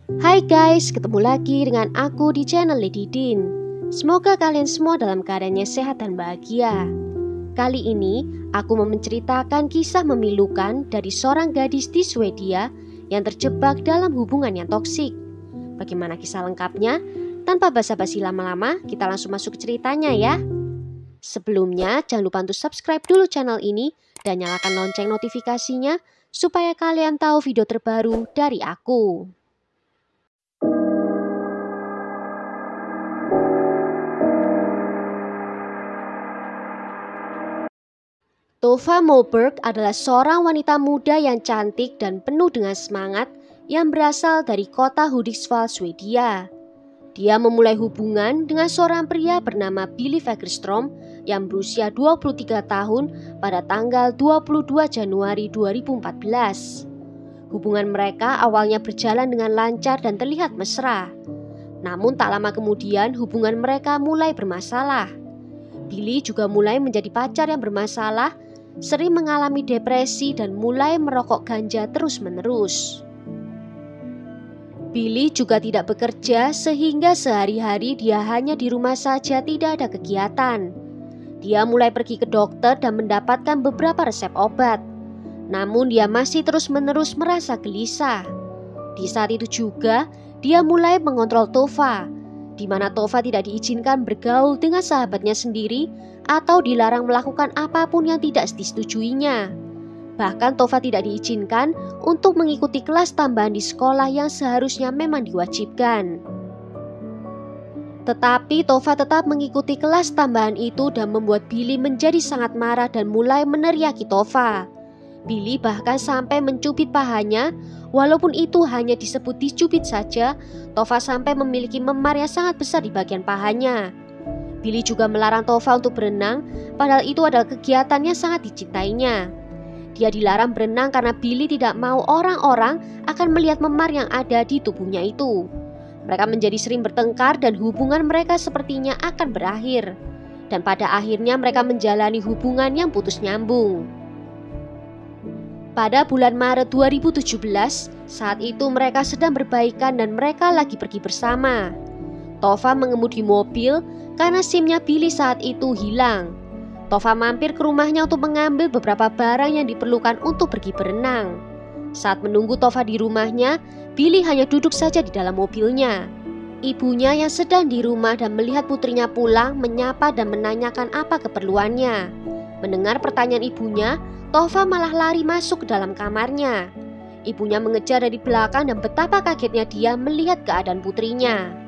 Hai guys, ketemu lagi dengan aku di channel Lady Din. Semoga kalian semua dalam keadaannya sehat dan bahagia. Kali ini aku mau menceritakan kisah memilukan dari seorang gadis di Swedia yang terjebak dalam hubungan yang toksik. Bagaimana kisah lengkapnya? Tanpa basa-basi lama-lama, kita langsung masuk ke ceritanya ya. Sebelumnya, jangan lupa untuk subscribe dulu channel ini dan nyalakan lonceng notifikasinya supaya kalian tahu video terbaru dari aku. Tova Moberg adalah seorang wanita muda yang cantik dan penuh dengan semangat yang berasal dari kota Hudiksvall, Swedia. Dia memulai hubungan dengan seorang pria bernama Billy Fagerström yang berusia 23 tahun pada tanggal 22 Januari 2014. Hubungan mereka awalnya berjalan dengan lancar dan terlihat mesra. Namun tak lama kemudian hubungan mereka mulai bermasalah. Billy juga mulai menjadi pacar yang bermasalah, sering mengalami depresi dan mulai merokok ganja terus-menerus. Billy juga tidak bekerja sehingga sehari-hari dia hanya di rumah saja, tidak ada kegiatan. Dia mulai pergi ke dokter dan mendapatkan beberapa resep obat. Namun dia masih terus-menerus merasa gelisah. Di saat itu juga dia mulai mengontrol Tova, di mana Tova tidak diizinkan bergaul dengan sahabatnya sendiri atau dilarang melakukan apapun yang tidak disetujuinya. Bahkan Tova tidak diizinkan untuk mengikuti kelas tambahan di sekolah yang seharusnya memang diwajibkan. Tetapi Tova tetap mengikuti kelas tambahan itu dan membuat Billy menjadi sangat marah dan mulai meneriaki Tova. Billy bahkan sampai mencubit pahanya. Walaupun itu hanya disebut dicubit saja, Tova sampai memiliki memar yang sangat besar di bagian pahanya. Billy juga melarang Tova untuk berenang, padahal itu adalah kegiatan yang sangat dicintainya. Dia dilarang berenang karena Billy tidak mau orang-orang akan melihat memar yang ada di tubuhnya itu. Mereka menjadi sering bertengkar dan hubungan mereka sepertinya akan berakhir. Dan pada akhirnya mereka menjalani hubungan yang putus nyambung. Pada bulan Maret 2017, saat itu mereka sedang berbaikan dan mereka lagi pergi bersama. Tova mengemudi mobil karena SIM-nya Billy saat itu hilang. Tova mampir ke rumahnya untuk mengambil beberapa barang yang diperlukan untuk pergi berenang. Saat menunggu Tova di rumahnya, Billy hanya duduk saja di dalam mobilnya. Ibunya yang sedang di rumah dan melihat putrinya pulang menyapa dan menanyakan apa keperluannya. Mendengar pertanyaan ibunya, Tova malah lari masuk ke dalam kamarnya. Ibunya mengejar dari belakang dan betapa kagetnya dia melihat keadaan putrinya.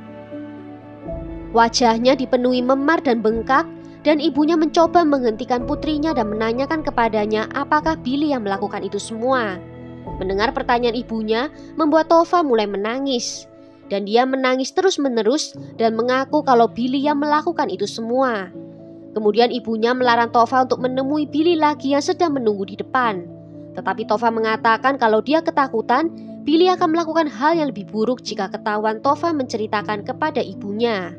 Wajahnya dipenuhi memar dan bengkak, dan ibunya mencoba menghentikan putrinya dan menanyakan kepadanya apakah Billy yang melakukan itu semua. Mendengar pertanyaan ibunya membuat Tova mulai menangis, dan dia menangis terus-menerus dan mengaku kalau Billy yang melakukan itu semua. Kemudian ibunya melarang Tova untuk menemui Billy lagi yang sedang menunggu di depan. Tetapi Tova mengatakan kalau dia ketakutan, Billy akan melakukan hal yang lebih buruk jika ketahuan Tova menceritakan kepada ibunya.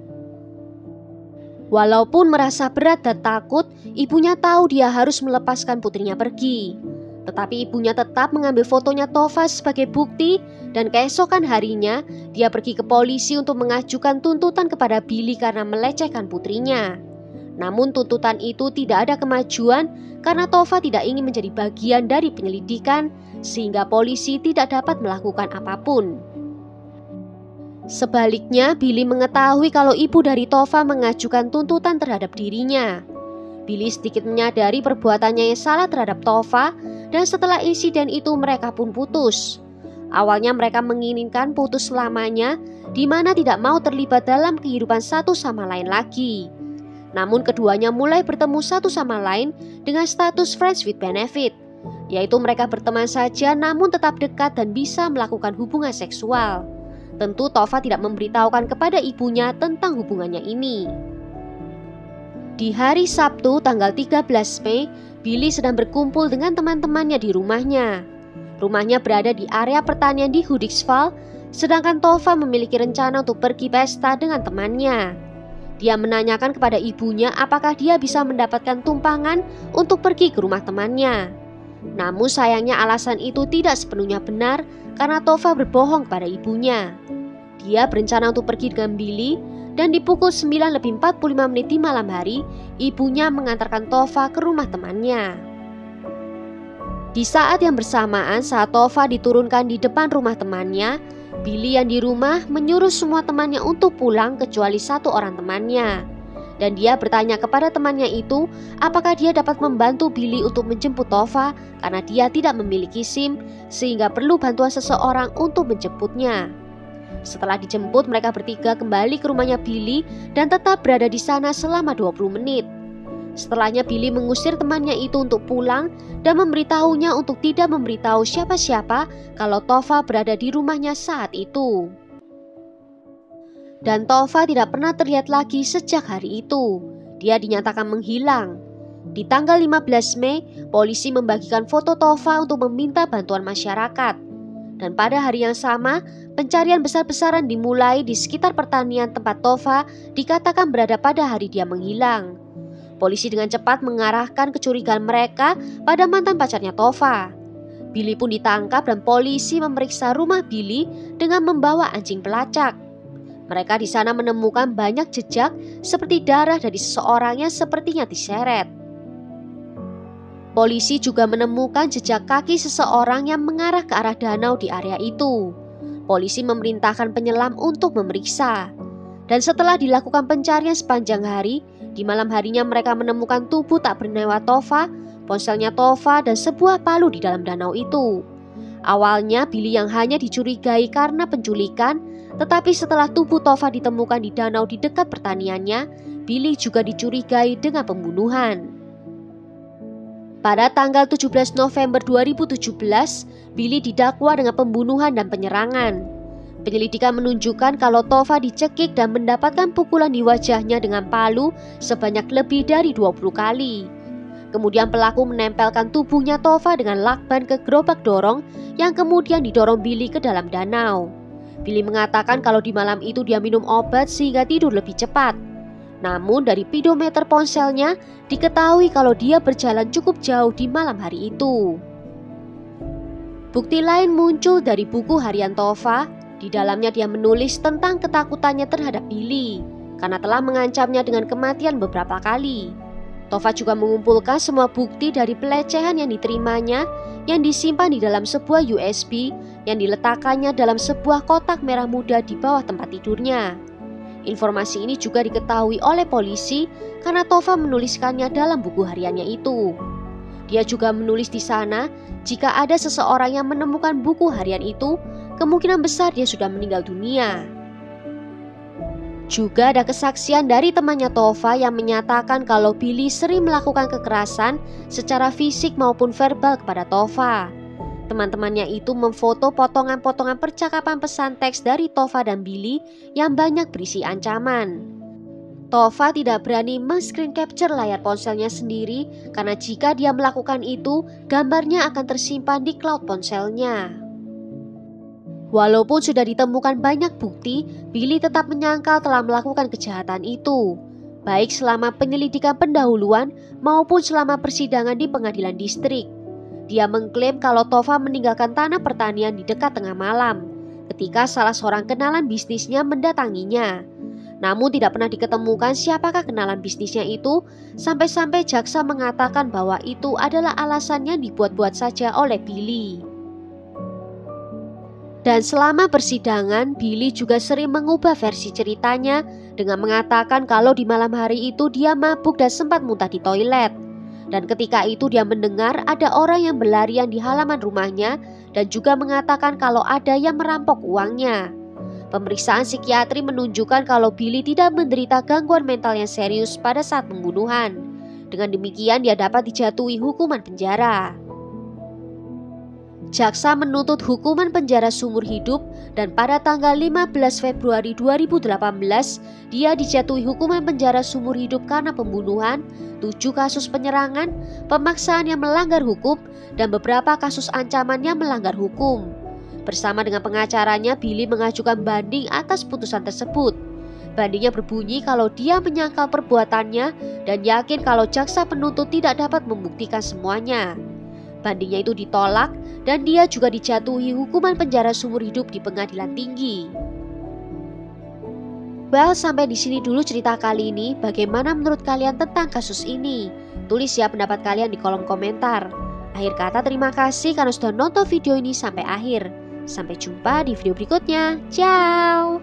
Walaupun merasa berat dan takut, ibunya tahu dia harus melepaskan putrinya pergi. Tetapi ibunya tetap mengambil fotonya Tova sebagai bukti, dan keesokan harinya dia pergi ke polisi untuk mengajukan tuntutan kepada Billy karena melecehkan putrinya. Namun tuntutan itu tidak ada kemajuan karena Tova tidak ingin menjadi bagian dari penyelidikan sehingga polisi tidak dapat melakukan apapun. Sebaliknya, Billy mengetahui kalau ibu dari Tova mengajukan tuntutan terhadap dirinya. Billy sedikit menyadari perbuatannya yang salah terhadap Tova dan setelah insiden itu mereka pun putus. Awalnya mereka menginginkan putus selamanya, di mana tidak mau terlibat dalam kehidupan satu sama lain lagi. Namun keduanya mulai bertemu satu sama lain dengan status friends with benefit, yaitu mereka berteman saja namun tetap dekat dan bisa melakukan hubungan seksual. Tentu Tova tidak memberitahukan kepada ibunya tentang hubungannya ini. Di hari Sabtu tanggal 13 Mei, Billy sedang berkumpul dengan teman-temannya di rumahnya. Rumahnya berada di area pertanian di Hudiksvall, sedangkan Tova memiliki rencana untuk pergi pesta dengan temannya. Dia menanyakan kepada ibunya apakah dia bisa mendapatkan tumpangan untuk pergi ke rumah temannya. Namun sayangnya alasan itu tidak sepenuhnya benar karena Tova berbohong pada ibunya. Dia berencana untuk pergi dengan Billy dan di pukul 9:45 di malam hari, ibunya mengantarkan Tova ke rumah temannya. Di saat yang bersamaan saat Tova diturunkan di depan rumah temannya, Billy yang di rumah menyuruh semua temannya untuk pulang kecuali satu orang temannya. Dan dia bertanya kepada temannya itu apakah dia dapat membantu Billy untuk menjemput Tova karena dia tidak memiliki SIM sehingga perlu bantuan seseorang untuk menjemputnya. Setelah dijemput, mereka bertiga kembali ke rumahnya Billy dan tetap berada di sana selama 20 menit. Setelahnya Billy mengusir temannya itu untuk pulang dan memberitahunya untuk tidak memberitahu siapa-siapa kalau Tova berada di rumahnya saat itu. Dan Tova tidak pernah terlihat lagi sejak hari itu. Dia dinyatakan menghilang. Di tanggal 15 Mei, polisi membagikan foto Tova untuk meminta bantuan masyarakat. Dan pada hari yang sama, pencarian besar-besaran dimulai di sekitar pertanian tempat Tova dikatakan berada pada hari dia menghilang. Polisi dengan cepat mengarahkan kecurigaan mereka pada mantan pacarnya Tova. Billy pun ditangkap dan polisi memeriksa rumah Billy dengan membawa anjing pelacak. Mereka di sana menemukan banyak jejak seperti darah dari seseorang yang sepertinya diseret. Polisi juga menemukan jejak kaki seseorang yang mengarah ke arah danau di area itu. Polisi memerintahkan penyelam untuk memeriksa. Dan setelah dilakukan pencarian sepanjang hari, di malam harinya mereka menemukan tubuh tak bernyawa Tova, ponselnya Tova dan sebuah palu di dalam danau itu. Awalnya Billy yang hanya dicurigai karena penculikan, tetapi setelah tubuh Tova ditemukan di danau di dekat pertaniannya, Billy juga dicurigai dengan pembunuhan. Pada tanggal 17 November 2017, Billy didakwa dengan pembunuhan dan penyerangan. Penyelidikan menunjukkan kalau Tova dicekik dan mendapatkan pukulan di wajahnya dengan palu sebanyak lebih dari 20 kali. Kemudian pelaku menempelkan tubuhnya Tova dengan lakban ke gerobak dorong yang kemudian didorong Billy ke dalam danau. Billy mengatakan kalau di malam itu dia minum obat sehingga tidur lebih cepat. Namun dari pedometer ponselnya diketahui kalau dia berjalan cukup jauh di malam hari itu. Bukti lain muncul dari buku harian Tova. Di dalamnya dia menulis tentang ketakutannya terhadap Billy karena telah mengancamnya dengan kematian beberapa kali. Tova juga mengumpulkan semua bukti dari pelecehan yang diterimanya yang disimpan di dalam sebuah USB yang diletakkannya dalam sebuah kotak merah muda di bawah tempat tidurnya. Informasi ini juga diketahui oleh polisi karena Tova menuliskannya dalam buku hariannya itu. Dia juga menulis di sana, jika ada seseorang yang menemukan buku harian itu, kemungkinan besar dia sudah meninggal dunia. Juga ada kesaksian dari temannya Tova yang menyatakan kalau Billy sering melakukan kekerasan secara fisik maupun verbal kepada Tova. Teman-temannya itu memfoto potongan-potongan percakapan pesan teks dari Tova dan Billy yang banyak berisi ancaman. Tova tidak berani men-screen capture layar ponselnya sendiri karena jika dia melakukan itu, gambarnya akan tersimpan di cloud ponselnya. Walaupun sudah ditemukan banyak bukti, Billy tetap menyangkal telah melakukan kejahatan itu, baik selama penyelidikan pendahuluan maupun selama persidangan di pengadilan distrik. Dia mengklaim kalau Tova meninggalkan tanah pertanian di dekat tengah malam, ketika salah seorang kenalan bisnisnya mendatanginya. Namun tidak pernah diketemukan siapakah kenalan bisnisnya itu, sampai-sampai jaksa mengatakan bahwa itu adalah alasannya dibuat-buat saja oleh Billy. Dan selama persidangan, Billy juga sering mengubah versi ceritanya dengan mengatakan kalau di malam hari itu dia mabuk dan sempat muntah di toilet. Dan ketika itu dia mendengar ada orang yang berlarian di halaman rumahnya dan juga mengatakan kalau ada yang merampok uangnya. Pemeriksaan psikiatri menunjukkan kalau Billy tidak menderita gangguan mental yang serius pada saat pembunuhan. Dengan demikian dia dapat dijatuhi hukuman penjara. Jaksa menuntut hukuman penjara seumur hidup dan pada tanggal 15 Februari 2018 dia dijatuhi hukuman penjara seumur hidup karena pembunuhan, 7 kasus penyerangan, pemaksaan yang melanggar hukum, dan beberapa kasus ancaman yang melanggar hukum. Bersama dengan pengacaranya, Billy mengajukan banding atas putusan tersebut. Bandingnya berbunyi kalau dia menyangkal perbuatannya dan yakin kalau jaksa penuntut tidak dapat membuktikan semuanya. Bandingnya itu ditolak dan dia juga dijatuhi hukuman penjara seumur hidup di pengadilan tinggi. Well, sampai di sini dulu cerita kali ini. Bagaimana menurut kalian tentang kasus ini? Tulis ya pendapat kalian di kolom komentar. Akhir kata terima kasih karena sudah nonton video ini sampai akhir. Sampai jumpa di video berikutnya. Ciao!